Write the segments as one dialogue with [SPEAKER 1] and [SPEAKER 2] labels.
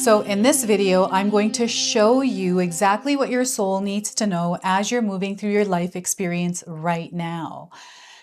[SPEAKER 1] So in this video, I'm going to show you exactly what your soul needs to know as you're moving through your life experience right now.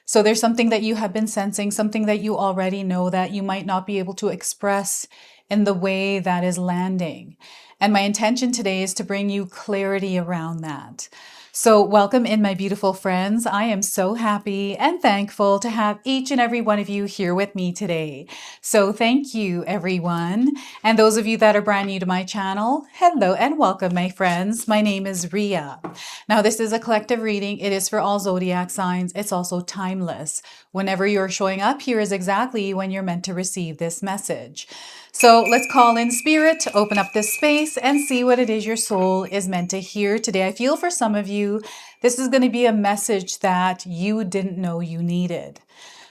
[SPEAKER 1] So there's something that you have been sensing, something that you already know that you might not be able to express in the way that is landing. And my intention today is to bring you clarity around that. So welcome in, my beautiful friends. I am so happy and thankful to have each and every one of you here with me today. So thank you, everyone. And those of you that are brand new to my channel, hello and welcome, my friends. My name is Ria. Now, this is a collective reading. It is for all zodiac signs. It's also timeless. Whenever you're showing up, here is exactly when you're meant to receive this message. So let's call in spirit, open up this space, and see what it is your soul is meant to hear today. I feel for some of you, this is going to be a message that you didn't know you needed.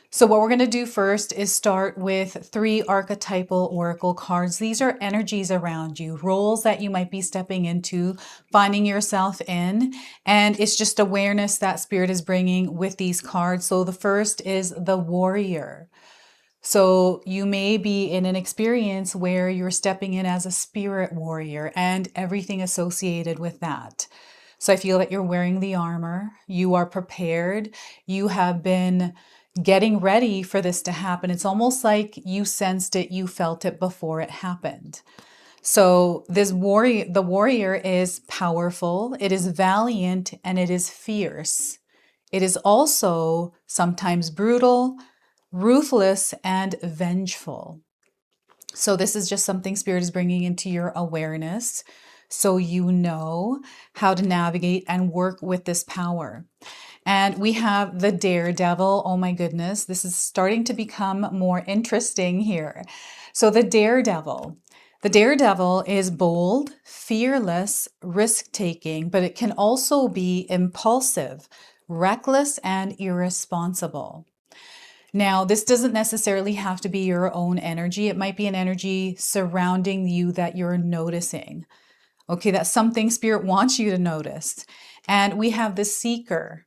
[SPEAKER 1] So what we're going to do first is start with 3 archetypal oracle cards. These are energies around you, roles that you might be stepping into, finding yourself in, and it's just awareness that spirit is bringing with these cards. So the first is the warrior. So you may be in an experience where you're stepping in as a spirit warrior and everything associated with that. So I feel that you're wearing the armor, you are prepared, you have been getting ready for this to happen. It's almost like you sensed it, you felt it before it happened. So the warrior is powerful, it is valiant, and it is fierce. It is also sometimes brutal, ruthless, and vengeful. So this is just something spirit is bringing into your awareness, so you know how to navigate and work with this power. And we have the daredevil. Oh my goodness, this is starting to become more interesting here. So the daredevil is bold, fearless, risk-taking, but it can also be impulsive, reckless, and irresponsible. Now, this doesn't necessarily have to be your own energy. It might be an energy surrounding you that you're noticing. Okay, that's something spirit wants you to notice. And we have the seeker.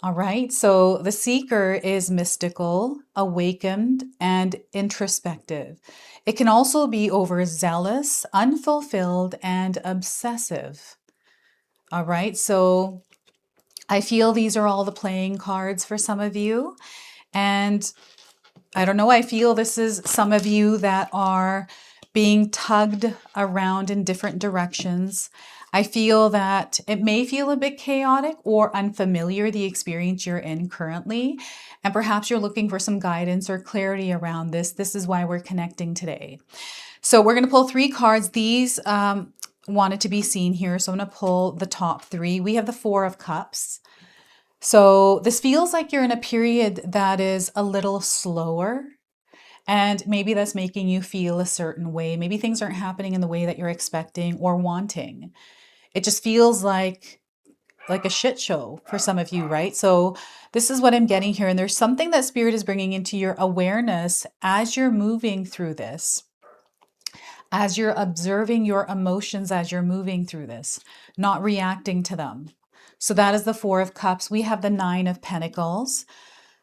[SPEAKER 1] All right, so the seeker is mystical, awakened, and introspective. It can also be overzealous, unfulfilled, and obsessive. All right, so I feel these are all the playing cards for some of you. And I don't know, I feel this is some of you that are being tugged around in different directions. I feel that it may feel a bit chaotic or unfamiliar, the experience you're in currently, and perhaps you're looking for some guidance or clarity around this. This is why we're connecting today. So we're going to pull 3 cards. These wanted to be seen here, so I'm going to pull the top 3. We have the 4 of Cups. So this feels like you're in a period that is a little slower, and maybe that's making you feel a certain way. Maybe things aren't happening in the way that you're expecting or wanting. It just feels like a shit show for some of you, right? So this is what I'm getting here. And there's something that spirit is bringing into your awareness as you're moving through this, as you're observing your emotions, as you're moving through this, not reacting to them. So that is the 4 of Cups. We have the 9 of Pentacles.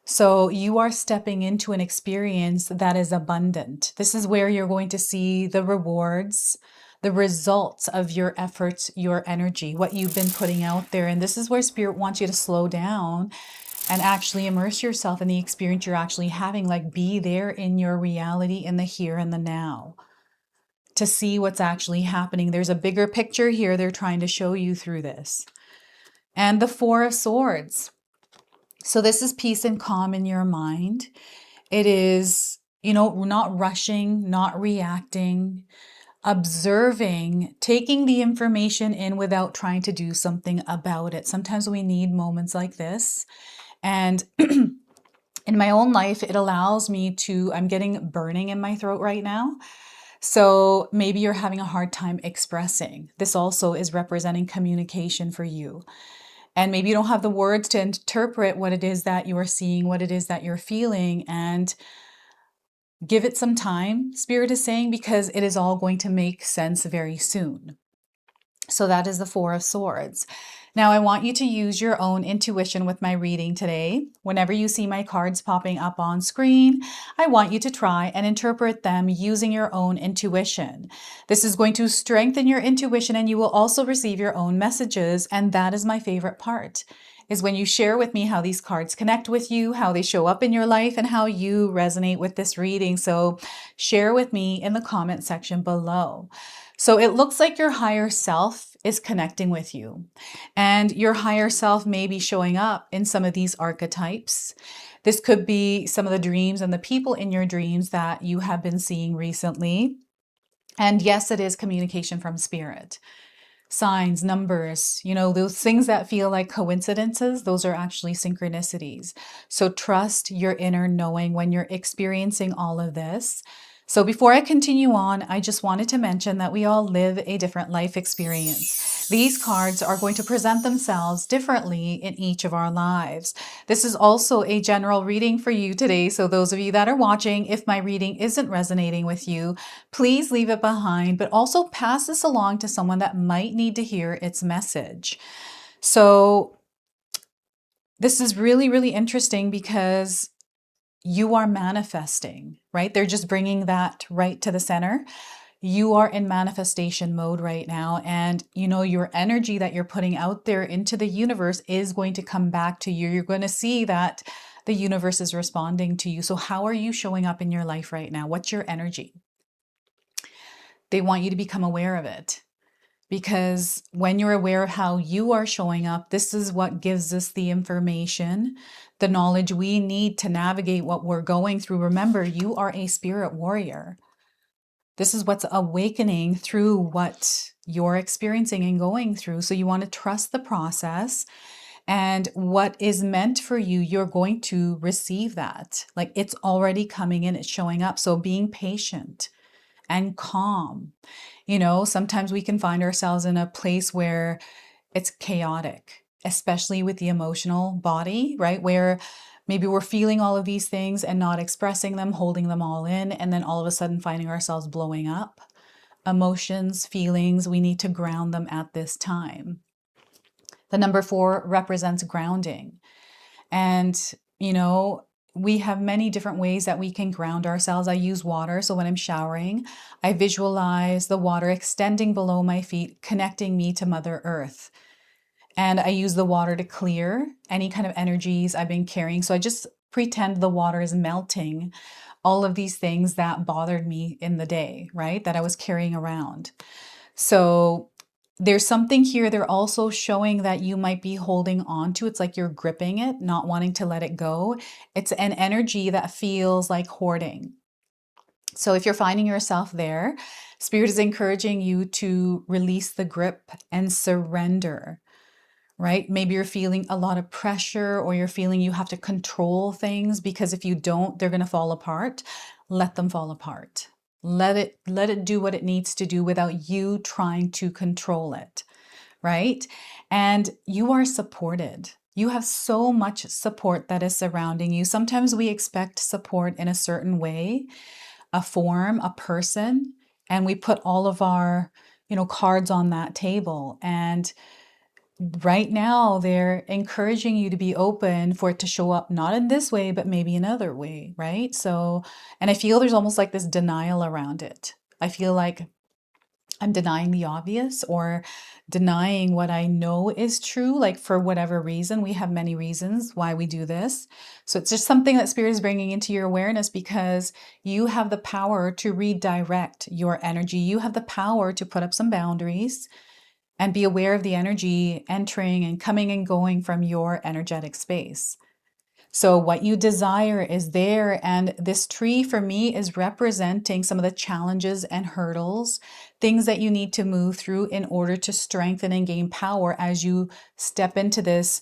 [SPEAKER 1] So you are stepping into an experience that is abundant. This is where you're going to see the rewards, the results of your efforts, your energy, what you've been putting out there. And this is where spirit wants you to slow down and actually immerse yourself in the experience you're actually having. Like, be there in your reality, in the here and the now, to see what's actually happening. There's a bigger picture here they're trying to show you through this. And the 4 of Swords. So this is peace and calm in your mind. It is, not rushing, not reacting, observing, taking the information in without trying to do something about it. Sometimes we need moments like this. And in my own life, it allows me to, I'm getting burning in my throat right now. So maybe you're having a hard time expressing. This also is representing communication for you. And maybe you don't have the words to interpret what it is that you are seeing, what it is that you're feeling, and give it some time, Spirit is saying, because it is all going to make sense very soon. So that is the 4 of Swords. Now, I want you to use your own intuition with my reading today. Whenever you see my cards popping up on screen, I want you to try and interpret them using your own intuition. This is going to strengthen your intuition, and you will also receive your own messages. And that is my favorite part, is when you share with me how these cards connect with you, how they show up in your life, and how you resonate with this reading. So share with me in the comment section below. So it looks like your higher self is connecting with you, and your higher self may be showing up in some of these archetypes. This could be some of the dreams and the people in your dreams that you have been seeing recently. And yes, it is communication from spirit. Signs, numbers, those things that feel like coincidences, those are actually synchronicities. So trust your inner knowing when you're experiencing all of this. So before I continue on, I just wanted to mention that we all live a different life experience. These cards are going to present themselves differently in each of our lives. This is also a general reading for you today. So those of you that are watching, if my reading isn't resonating with you, please leave it behind, but also pass this along to someone that might need to hear its message. So this is really, really interesting because you are manifesting, right? They're just bringing that right to the center. You are in manifestation mode right now. And your energy that you're putting out there into the universe is going to come back to you. You're going to see that the universe is responding to you. So how are you showing up in your life right now? What's your energy? They want you to become aware of it, because when you're aware of how you are showing up, this is what gives us the information, the knowledge we need to navigate what we're going through. Remember, you are a spirit warrior. This is what's awakening through what you're experiencing and going through. So you want to trust the process, and what is meant for you, you're going to receive that. Like, it's already coming in, it's showing up. So being patient and calm. Sometimes we can find ourselves in a place where it's chaotic, especially with the emotional body, right? Where maybe we're feeling all of these things and not expressing them, holding them all in, and then all of a sudden finding ourselves blowing up. Emotions, feelings, we need to ground them at this time. The number 4 represents grounding. And, we have many different ways that we can ground ourselves. I use water. So when I'm showering, I visualize the water extending below my feet, connecting me to Mother Earth. And I use the water to clear any kind of energies I've been carrying. So I just pretend the water is melting all of these things that bothered me in the day, right? That I was carrying around. So there's something here. They're also showing that you might be holding on to. It's like you're gripping it, not wanting to let it go. It's an energy that feels like hoarding. So if you're finding yourself there, Spirit is encouraging you to release the grip and surrender, right? Maybe you're feeling a lot of pressure, or you're feeling you have to control things, because if you don't, they're going to fall apart. Let them fall apart. Let it do what it needs to do without you trying to control it, right? And you are supported. You have so much support that is surrounding you. Sometimes we expect support in a certain way, a form, a person, and we put all of our, cards on that table. And right now, they're encouraging you to be open for it to show up, not in this way, but maybe another way, right? So, and I feel there's almost like this denial around it. I feel like I'm denying the obvious, or denying what I know is true, like for whatever reason. We have many reasons why we do this. So it's just something that Spirit is bringing into your awareness, because you have the power to redirect your energy. You have the power to put up some boundaries and be aware of the energy entering and coming and going from your energetic space. So what you desire is there. And this tree for me is representing some of the challenges and hurdles, things that you need to move through in order to strengthen and gain power as you step into this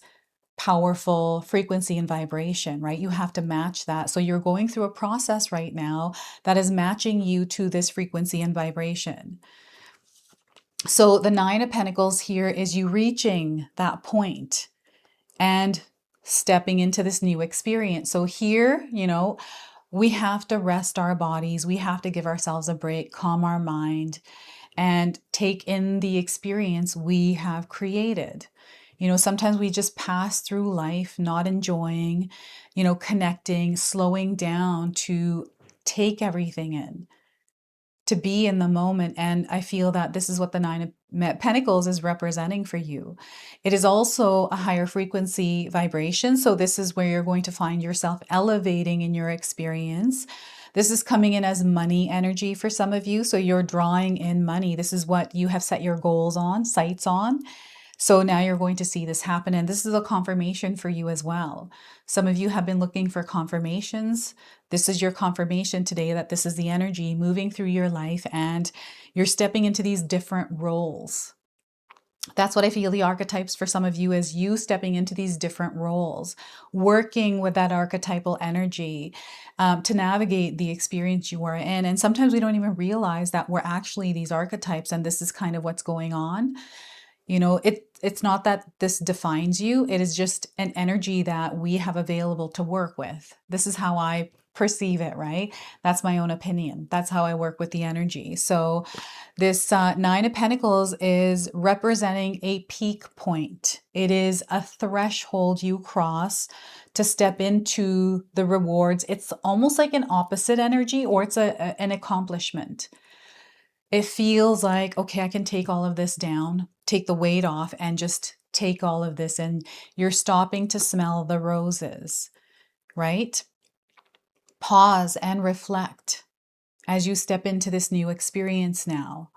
[SPEAKER 1] powerful frequency and vibration, right? You have to match that. So you're going through a process right now that is matching you to this frequency and vibration. So the 9 of Pentacles here is you reaching that point and stepping into this new experience. So here, we have to rest our bodies. We have to give ourselves a break, calm our mind, and take in the experience we have created. Sometimes we just pass through life not enjoying, connecting, slowing down to take everything in, to be in the moment. And I feel that this is what the Nine of Pentacles is representing for you. It is also a higher frequency vibration. So this is where you're going to find yourself elevating in your experience. This is coming in as money energy for some of you. So you're drawing in money. This is what you have set your goals on, sights on. So now you're going to see this happen. And this is a confirmation for you as well. Some of you have been looking for confirmations. This is your confirmation today that this is the energy moving through your life and you're stepping into these different roles. That's what I feel the archetypes for some of you is, you stepping into these different roles, working with that archetypal energy to navigate the experience you are in. And sometimes we don't even realize that we're actually these archetypes and this is kind of what's going on. It's not that this defines you. It is just an energy that we have available to work with. This is how I perceive it, right? That's my own opinion. That's how I work with the energy. So this Nine of Pentacles is representing a peak point. It is a threshold you cross to step into the rewards. It's almost like an opposite energy, or it's an accomplishment. It feels like, okay, I can take all of this down, take the weight off and just take all of this. And you're stopping to smell the roses, right? Pause and reflect as you step into this new experience now.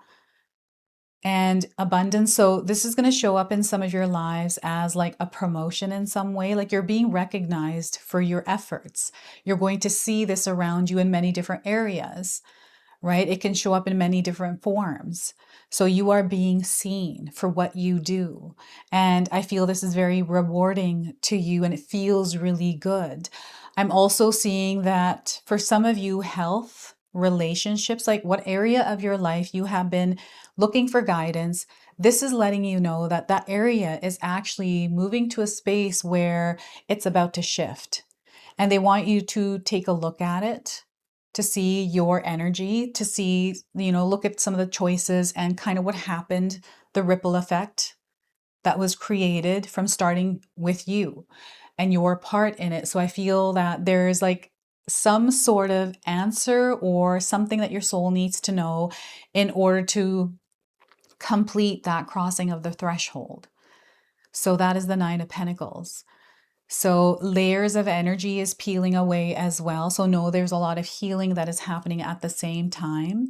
[SPEAKER 1] And abundance. So this is going to show up in some of your lives as like a promotion in some way, like you're being recognized for your efforts. You're going to see this around you in many different areas. Right? It can show up in many different forms. So you are being seen for what you do. And I feel this is very rewarding to you and it feels really good. I'm also seeing that for some of you, health, relationships, like what area of your life you have been looking for guidance, this is letting you know that that area is actually moving to a space where it's about to shift. And they want you to take a look at it, to see your energy, to see, look at some of the choices and kind of what happened, the ripple effect that was created from starting with you and your part in it. So I feel that there's like some sort of answer or something that your soul needs to know in order to complete that crossing of the threshold. So that is the Nine of Pentacles. So layers of energy is peeling away as well. So know there's a lot of healing that is happening at the same time.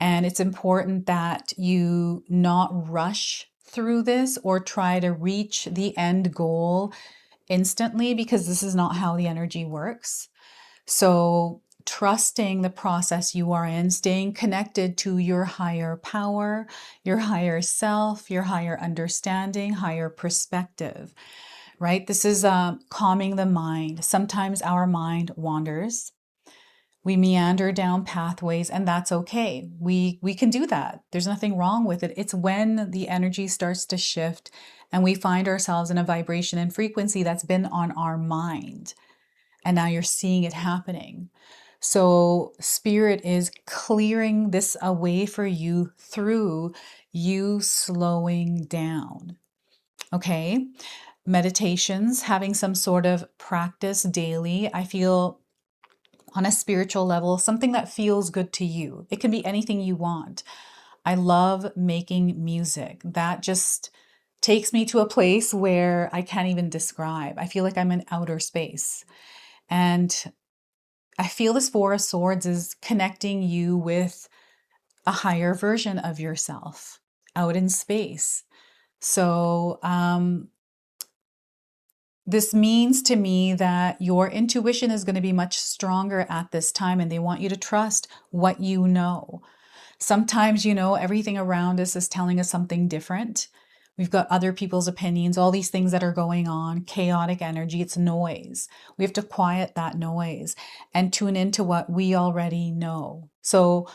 [SPEAKER 1] And it's important that you not rush through this or try to reach the end goal instantly, because this is not how the energy works. So trusting the process you are in, staying connected to your higher power, your higher self, your higher understanding, higher perspective. Right? This is calming the mind. Sometimes our mind wanders. We meander down pathways, and that's okay. We can do that. There's nothing wrong with it. It's when the energy starts to shift and we find ourselves in a vibration and frequency that's been on our mind. And now you're seeing it happening. So Spirit is clearing this away for you through you slowing down. Okay? Meditations, having some sort of practice daily. I feel on a spiritual level, something that feels good to you. It can be anything you want. I love making music. That just takes me to a place where I can't even describe. I feel like I'm in outer space. And I feel this Four of Swords is connecting you with a higher version of yourself out in space. So, this means to me that your intuition is going to be much stronger at this time, and they want you to trust what you know. Sometimes, everything around us is telling us something different. We've got other people's opinions, all these things that are going on, chaotic energy, it's noise. We have to quiet that noise and tune into what we already know. So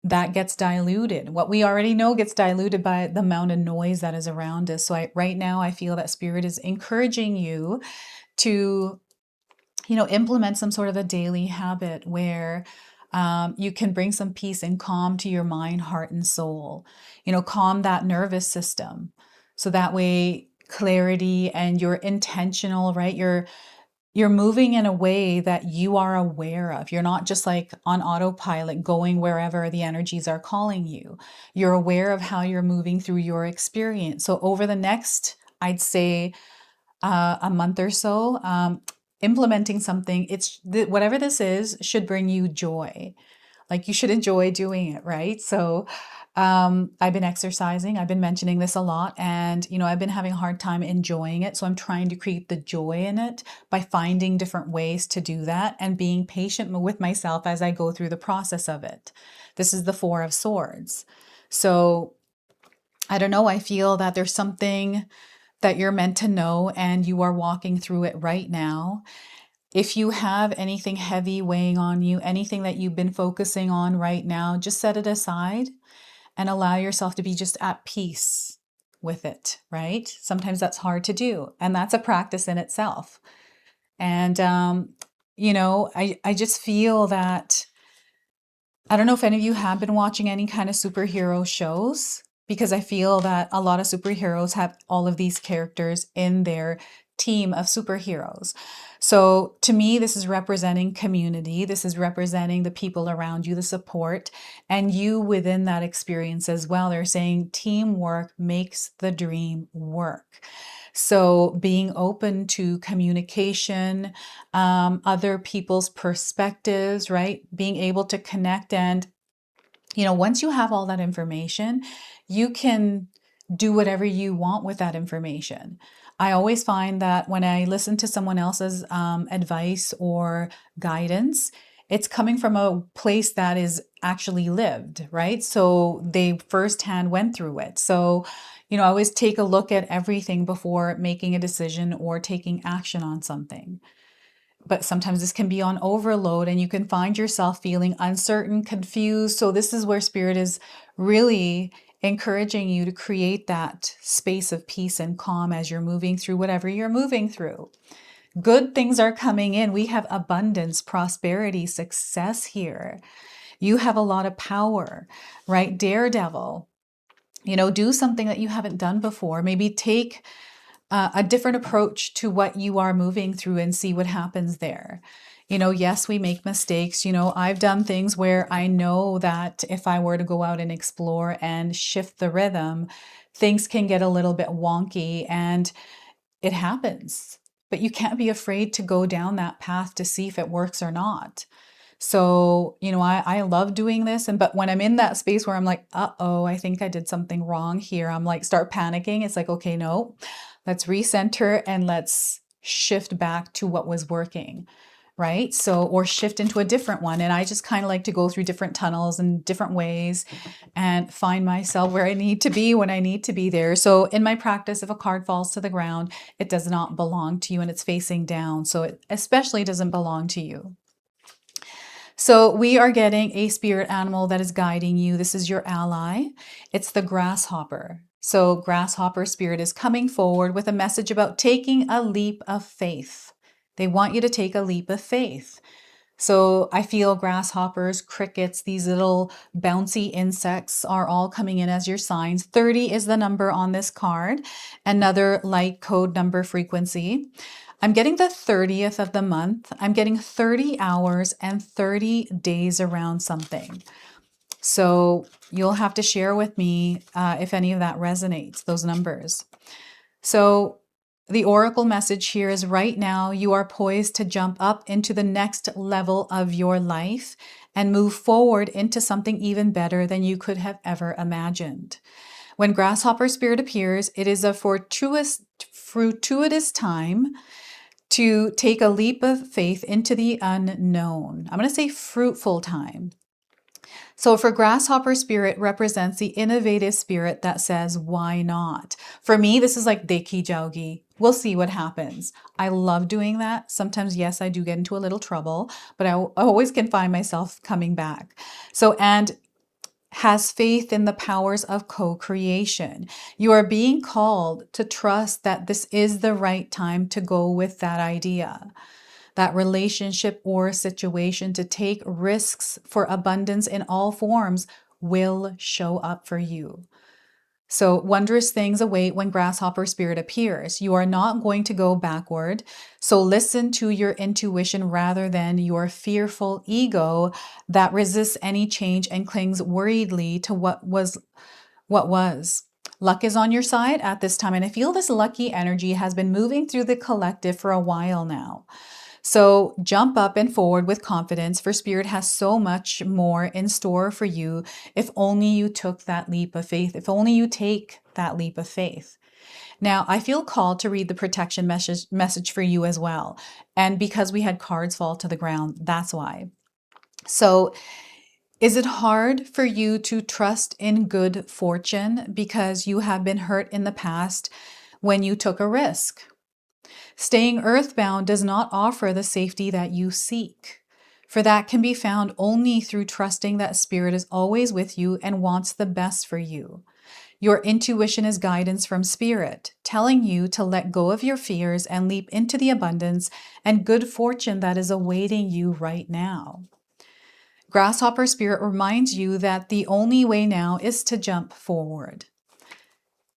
[SPEAKER 1] that gets diluted. What we already know gets diluted by the amount of noise that is around us. So right now, I feel that Spirit is encouraging you to, implement some sort of a daily habit where you can bring some peace and calm to your mind, heart, and soul. Calm that nervous system. So that way, clarity and you're intentional, right? You're moving in a way that you are aware of. You're not just like on autopilot going wherever the energies are calling you. You're aware of how you're moving through your experience. So over the next, I'd say, a month or so, implementing something, whatever this is should bring you joy. Like you should enjoy doing it, right? So I've been exercising. I've been mentioning this a lot, and I've been having a hard time enjoying it. So I'm trying to create the joy in it by finding different ways to do that and being patient with myself as I go through the process of it. This is the Four of Swords. So I don't know. I feel that there's something that you're meant to know, and you are walking through it right now. If you have anything heavy weighing on you, anything that you've been focusing on right now, just set it aside and allow yourself to be just at peace with it, right? Sometimes that's hard to do, and that's a practice in itself. And, I just feel that, I don't know if any of you have been watching any kind of superhero shows, because I feel that a lot of superheroes have all of these characters in their team of superheroes. So to me, this is representing community. This is representing the people around you, the support, and you within that experience as well. They're saying teamwork makes the dream work. So being open to communication, other people's perspectives, right? Being able to connect. And, once you have all that information, you can do whatever you want with that information. I always find that when I listen to someone else's advice or guidance, it's coming from a place that is actually lived, right? So they firsthand went through it. So, I always take a look at everything before making a decision or taking action on something. But sometimes this can be on overload and you can find yourself feeling uncertain, confused. So this is where Spirit is really encouraging you to create that space of peace and calm as you're moving through whatever you're moving through. Good things are coming in. We have abundance, prosperity, success here. You have a lot of power, right? Daredevil. Do something that you haven't done before. Maybe take a different approach to what you are moving through and see what happens there. Yes, we make mistakes. I've done things where I know that if I were to go out and explore and shift the rhythm, things can get a little bit wonky, and it happens. But you can't be afraid to go down that path to see if it works or not. So, I love doing this. But when I'm in that space where I'm like, uh-oh, I think I did something wrong here, I'm like, start panicking. It's like, okay, no, let's recenter and let's shift back to what was working, right? So, or shift into a different one. And I just kind of like to go through different tunnels and different ways and find myself where I need to be when I need to be there. So in my practice, if a card falls to the ground, it does not belong to you and it's facing down. So it especially doesn't belong to you. So we are getting a spirit animal that is guiding you. This is your ally. It's the grasshopper. So grasshopper spirit is coming forward with a message about taking a leap of faith. They want you to take a leap of faith. So I feel grasshoppers, crickets, these little bouncy insects are all coming in as your signs. 30 is the number on this card, another light code number frequency. I'm getting the 30th of the month. I'm getting 30 hours and 30 days around something. So you'll have to share with me if any of that resonates, those numbers. So the oracle message here is right now you are poised to jump up into the next level of your life and move forward into something even better than you could have ever imagined. When grasshopper spirit appears, it is a fortuitous time to take a leap of faith into the unknown. I'm going to say fruitful time. So for grasshopper spirit represents the innovative spirit that says, why not? For me, this is like deki jaugi. We'll see what happens. I love doing that. Sometimes, yes, I do get into a little trouble, but I always can find myself coming back. So, and has faith in the powers of co-creation. You are being called to trust that this is the right time to go with that idea, that relationship or situation, to take risks for abundance in all forms will show up for you. So wondrous things await when grasshopper spirit appears. You are not going to go backward. So listen to your intuition rather than your fearful ego that resists any change and clings worriedly to what was. Luck is on your side at this time, and I feel this lucky energy has been moving through the collective for a while now. So jump up and forward with confidence, for Spirit has so much more in store for you if only you took that leap of faith, if only you take that leap of faith. Now, I feel called to read the protection message for you as well. And because we had cards fall to the ground, that's why. So is it hard for you to trust in good fortune because you have been hurt in the past when you took a risk? Staying earthbound does not offer the safety that you seek, for that can be found only through trusting that Spirit is always with you and wants the best for you. Your intuition is guidance from Spirit, telling you to let go of your fears and leap into the abundance and good fortune that is awaiting you right now. Grasshopper Spirit reminds you that the only way now is to jump forward.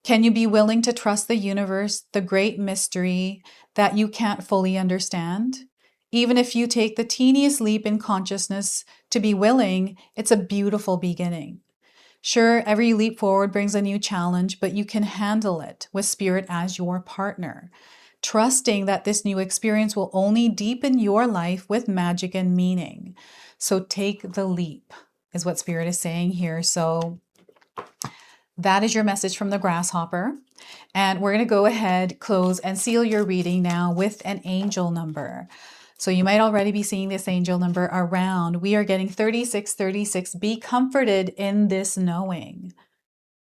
[SPEAKER 1] Can you be willing to trust the universe, the great mystery that you can't fully understand? Even if you take the teeniest leap in consciousness to be willing, it's a beautiful beginning. Sure, every leap forward brings a new challenge, but you can handle it with Spirit as your partner, trusting that this new experience will only deepen your life with magic and meaning. So take the leap, is what Spirit is saying here. So that is your message from the grasshopper. And we're going to go ahead, close, and seal your reading now with an angel number. So you might already be seeing this angel number around. We are getting 3636. Be comforted in this knowing.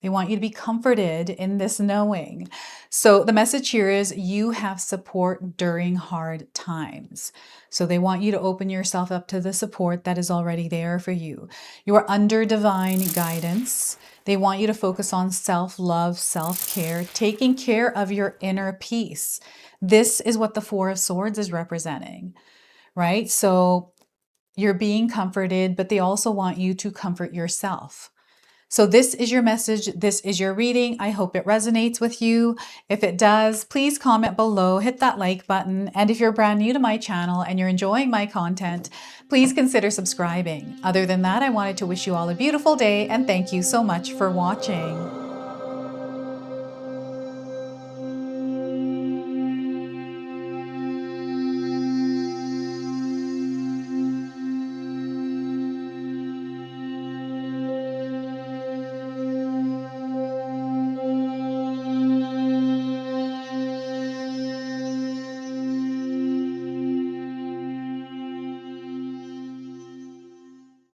[SPEAKER 1] They want you to be comforted in this knowing. So the message here is you have support during hard times. So they want you to open yourself up to the support that is already there for you. You are under divine guidance. They want you to focus on self-love, self-care, taking care of your inner peace. This is what the Four of Swords is representing, right? So you're being comforted, but they also want you to comfort yourself. So this is your message. This is your reading. I hope it resonates with you. If it does, please comment below, hit that like button. And if you're brand new to my channel and you're enjoying my content, please consider subscribing. Other than that, I wanted to wish you all a beautiful day and thank you so much for watching.